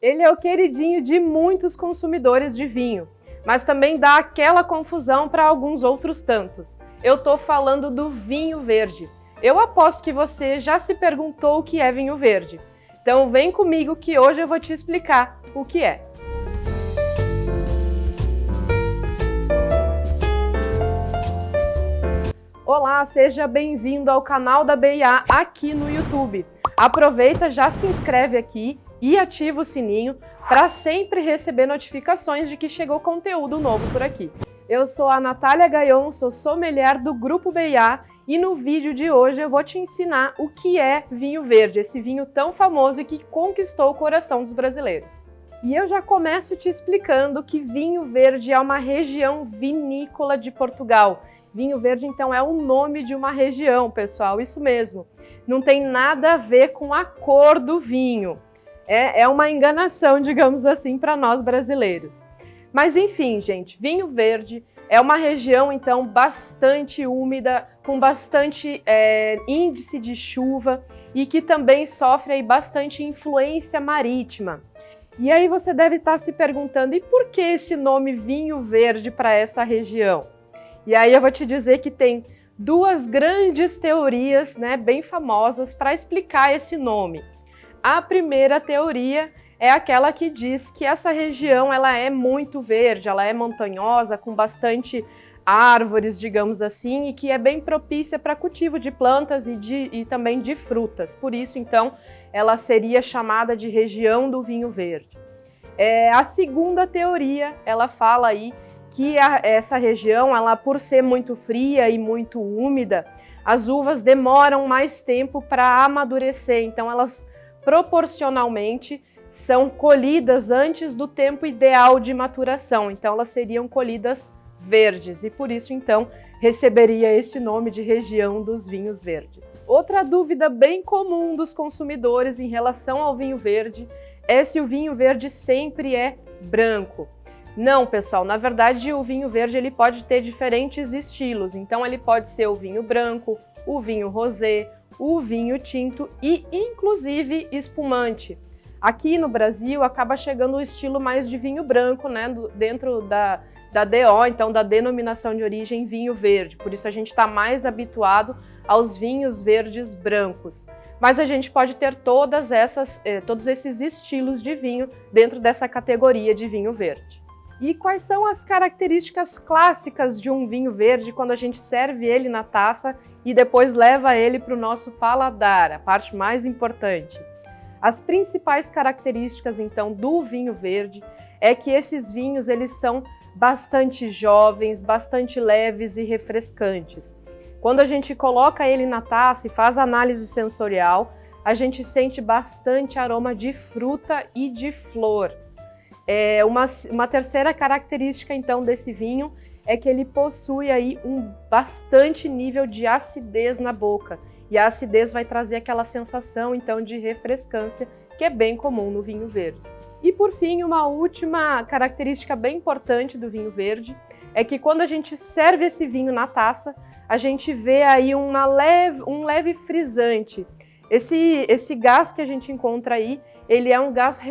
Ele é o queridinho de muitos consumidores de vinho, mas também dá aquela confusão para alguns outros tantos. Eu tô falando do vinho verde. Eu aposto que você já se perguntou o que é vinho verde. Então vem comigo que hoje eu vou te explicar o que é. Olá, seja bem-vindo ao canal da BIA aqui no YouTube. Aproveita, já se inscreve aqui e ativa o sininho para sempre receber notificações de que chegou conteúdo novo por aqui. Eu sou a Natália Gaion, sou sommelier do Grupo BIA e no vídeo de hoje eu vou te ensinar o que é vinho verde, esse vinho tão famoso e que conquistou o coração dos brasileiros. E eu já começo te explicando que vinho verde é uma região vinícola de Portugal. Vinho verde, então, é o nome de uma região, pessoal, isso mesmo. Não tem nada a ver com a cor do vinho. É uma enganação, digamos assim, para nós brasileiros. Mas enfim, gente, vinho verde é uma região, então, bastante úmida, com bastante índice de chuva e que também sofre aí bastante influência marítima. E aí você deve estar se perguntando, e por que esse nome vinho verde para essa região? E aí eu vou te dizer que tem duas grandes teorias, bem famosas para explicar esse nome. A primeira teoria é aquela que diz que essa região ela é muito verde, ela é montanhosa, com bastante árvores, digamos assim, e que é bem propícia para cultivo de plantas e também de frutas. Por isso, então, ela seria chamada de região do vinho verde. A segunda teoria, ela fala aí que essa região, ela, por ser muito fria e muito úmida, as uvas demoram mais tempo para amadurecer, então elas proporcionalmente são colhidas antes do tempo ideal de maturação, então elas seriam colhidas verdes e por isso então receberia esse nome de região dos vinhos verdes. Outra dúvida bem comum dos consumidores em relação ao vinho verde é se o vinho verde sempre é branco. Não, pessoal, na verdade o vinho verde ele pode ter diferentes estilos, então ele pode ser o vinho branco, o vinho rosé, o vinho tinto e inclusive espumante. Aqui no Brasil acaba chegando o estilo mais de vinho branco, dentro da DO, então da denominação de origem vinho verde, por isso a gente está mais habituado aos vinhos verdes brancos. Mas a gente pode ter todos esses estilos de vinho dentro dessa categoria de vinho verde. E quais são as características clássicas de um vinho verde quando a gente serve ele na taça e depois leva ele para o nosso paladar, a parte mais importante? As principais características, então, do vinho verde é que esses vinhos eles são bastante jovens, bastante leves e refrescantes. Quando a gente coloca ele na taça e faz análise sensorial, a gente sente bastante aroma de fruta e de flor. Uma terceira característica, então, desse vinho é que ele possui aí um bastante nível de acidez na boca. E a acidez vai trazer aquela sensação, então, de refrescância, que é bem comum no vinho verde. E, por fim, uma última característica bem importante do vinho verde é que quando a gente serve esse vinho na taça, a gente vê aí um leve frisante. Esse gás que a gente encontra aí, ele é um gás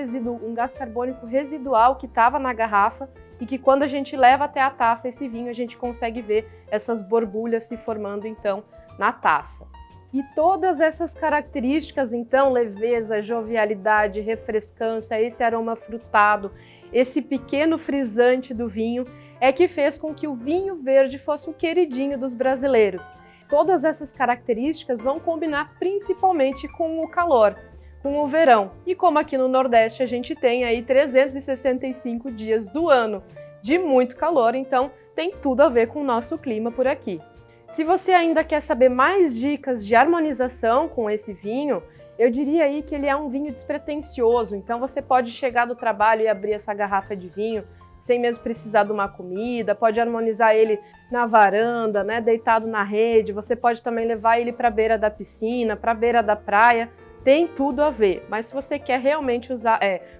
carbônico residual que estava na garrafa e que quando a gente leva até a taça esse vinho, a gente consegue ver essas borbulhas se formando, então, na taça. E todas essas características, então, leveza, jovialidade, refrescância, esse aroma frutado, esse pequeno frisante do vinho, é que fez com que o vinho verde fosse o queridinho dos brasileiros. Todas essas características vão combinar principalmente com o calor, com o verão. E como aqui no Nordeste a gente tem aí 365 dias do ano de muito calor, então tem tudo a ver com o nosso clima por aqui. Se você ainda quer saber mais dicas de harmonização com esse vinho, eu diria aí que ele é um vinho despretensioso, então você pode chegar do trabalho e abrir essa garrafa de vinho sem mesmo precisar de uma comida, pode harmonizar ele na varanda, deitado na rede, você pode também levar ele para a beira da piscina, para a beira da praia, tem tudo a ver. Mas se você quer realmente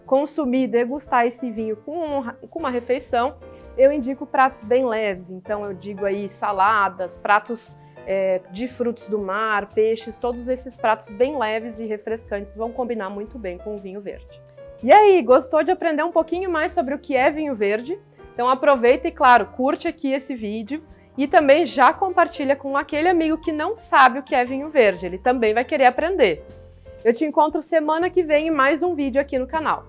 consumir, degustar esse vinho com uma refeição, eu indico pratos bem leves, então eu digo aí saladas, pratos de frutos do mar, peixes, todos esses pratos bem leves e refrescantes vão combinar muito bem com o vinho verde. E aí, gostou de aprender um pouquinho mais sobre o que é vinho verde? Então aproveita e, claro, curte aqui esse vídeo e também já compartilha com aquele amigo que não sabe o que é vinho verde, ele também vai querer aprender. Eu te encontro semana que vem em mais um vídeo aqui no canal.